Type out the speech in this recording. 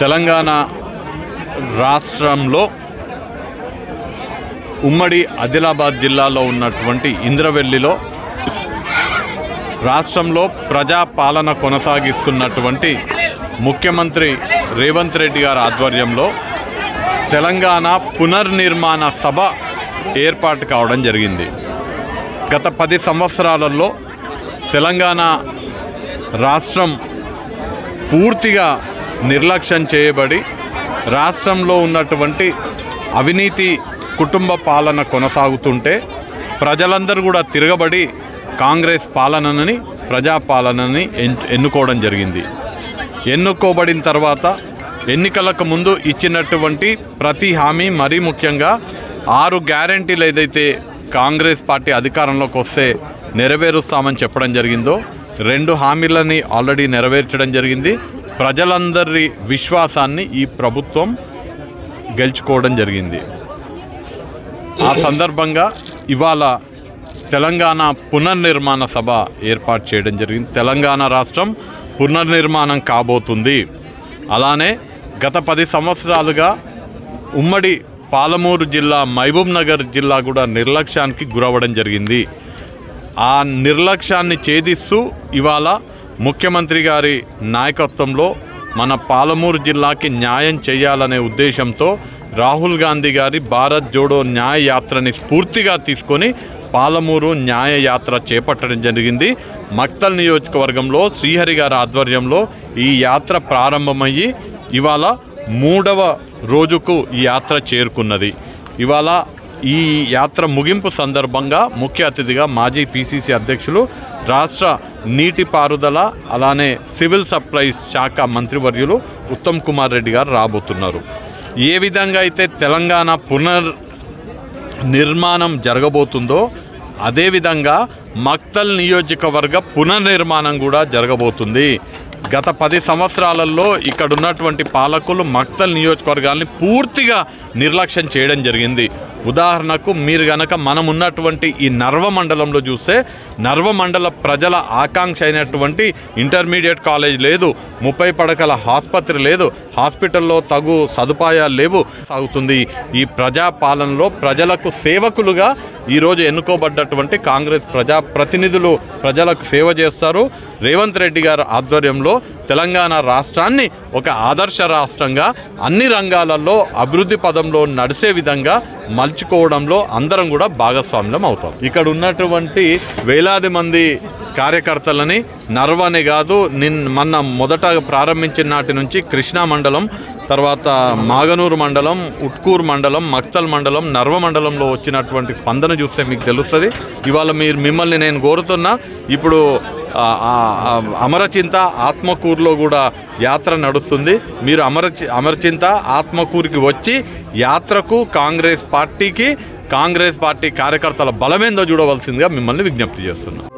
తెలంగాణ రాష్ట్రంలో ఉమ్మడి ఆదిలాబాద్ జిల్లాలో ఉన్నటువంటి ఇంద్రవెల్లిలో రాష్ట్రంలో ప్రజాపాలన కొనసాగిస్తున్నటువంటి ముఖ్యమంత్రి రేవంత్ రెడ్డి గారి ఆధ్వర్యంలో తెలంగాణ పునర్నిర్మాణ సభ ఏర్పాటు కావడం జరిగింది. గత 10 సంవత్సరాలలో తెలంగాణ రాష్ట్రం పూర్తిగా నిర్లక్ష్యం చేయబడి రాష్ట్రంలో ఉన్నటువంటి అవినీతి కుటుంబ పాలన కొనసాగుతుంటే ప్రజలందరూ కూడా తిరగబడి కాంగ్రెస్ పాలనని ప్రజాపాలనని ఎన్నుకోవడం జరిగింది. ఎన్నుకోబడిన తర్వాత ఎన్నికలకు ముందు ఇచ్చినటువంటి ప్రతి హామీ, మరీ ముఖ్యంగా 6 గ్యారెంటీలు ఏదైతే కాంగ్రెస్ పార్టీ అధికారంలోకి వస్తే నెరవేరుస్తామని చెప్పడం జరిగిందో 2 హామీలని ఆల్రెడీ నెరవేర్చడం జరిగింది. ప్రజలందరి విశ్వాసాన్ని ఈ ప్రభుత్వం గెలుచుకోవడం జరిగింది. ఆ సందర్భంగా ఇవాళ తెలంగాణ పునర్నిర్మాణ సభ ఏర్పాటు చేయడం జరిగింది. తెలంగాణ రాష్ట్రం పునర్నిర్మాణం కాబోతుంది. అలానే గత 10 సంవత్సరాలుగా ఉమ్మడి పాలమూరు జిల్లా, మహబూబ్ నగర్ జిల్లా కూడా నిర్లక్ష్యానికి గురవ్వడం జరిగింది. ఆ నిర్లక్ష్యాన్ని ఛేదిస్తూ ఇవాళ ముఖ్యమంత్రి గారి నాయకత్వంలో మన పాలమూరు జిల్లాకి న్యాయం చేయాలనే ఉద్దేశంతో రాహుల్ గాంధీ గారి భారత్ జోడో న్యాయ యాత్రని స్ఫూర్తిగా తీసుకొని పాలమూరు న్యాయ యాత్ర చేపట్టడం జరిగింది. మక్తల్ నియోజకవర్గంలో శ్రీహరి గారి ఆధ్వర్యంలో ఈ యాత్ర ప్రారంభమయ్యి ఇవాళ 3వ రోజుకు ఈ యాత్ర చేరుకున్నది. ఇవాళ ఈ యాత్ర ముగింపు సందర్భంగా ముఖ్య అతిథిగా మాజీ పిసిసి అధ్యక్షులు, రాష్ట్ర నీటిపారుదల అలానే సివిల్ సప్లైస్ శాఖ మంత్రివర్యులు ఉత్తమ్ కుమార్ రెడ్డి గారు రాబోతున్నారు. ఏ విధంగా అయితే తెలంగాణ పునర్నిర్మాణం జరగబోతుందో అదేవిధంగా మక్తల్ నియోజకవర్గ పునర్నిర్మాణం కూడా జరగబోతుంది. గత 10 సంవత్సరాలలో ఇక్కడ ఉన్నటువంటి పాలకులు మక్తల్ నియోజకవర్గాన్ని పూర్తిగా నిర్లక్ష్యం చేయడం జరిగింది. ఉదాహరణకు మీరు గనక మనం ఉన్నటువంటి ఈ నర్వ మండలంలో చూస్తే నర్వ మండల ప్రజల ఆకాంక్ష అయినటువంటి ఇంటర్మీడియట్ కాలేజ్ లేదు, 30 పడకల ఆసుపత్రి లేదు, హాస్పిటల్లో తగు సదుపాయాలు లేవు. సాగుతుంది ఈ ప్రజాపాలనలో ప్రజలకు సేవకులుగా ఈరోజు ఎన్నుకోబడ్డటువంటి కాంగ్రెస్ ప్రజాప్రతినిధులు ప్రజలకు సేవ చేస్తారు. రేవంత్ రెడ్డి గారి ఆధ్వర్యంలో తెలంగాణ రాష్ట్రాన్ని ఒక ఆదర్శ రాష్ట్రంగా అన్ని రంగాలలో అభివృద్ధి పదంలో నడిచే విధంగా మలుచుకోవడంలో అందరం కూడా భాగస్వామ్యం అవుతాం. ఇక్కడ ఉన్నటువంటి వేలాది మంది కార్యకర్తలని నర్వనే కాదు, మొన్న మొదట ప్రారంభించిన నాటి నుంచి కృష్ణా మండలం, తర్వాత మాగనూరు మండలం, ఉట్కూరు మండలం, మక్తల్ మండలం, నర్వ మండలంలో వచ్చినటువంటి స్పందన చూస్తే మీకు తెలుస్తుంది. ఇవాళ మిమ్మల్ని నేను కోరుతున్నా, ఇప్పుడు అమరచింత ఆత్మకూరులో కూడా యాత్ర నడుస్తుంది. మీరు అమరచింత ఆత్మకూరుకి వచ్చి యాత్రకు కాంగ్రెస్ పార్టీ కార్యకర్తల బలమేందో చూడవలసిందిగా మిమ్మల్ని విజ్ఞప్తి చేస్తున్నాం.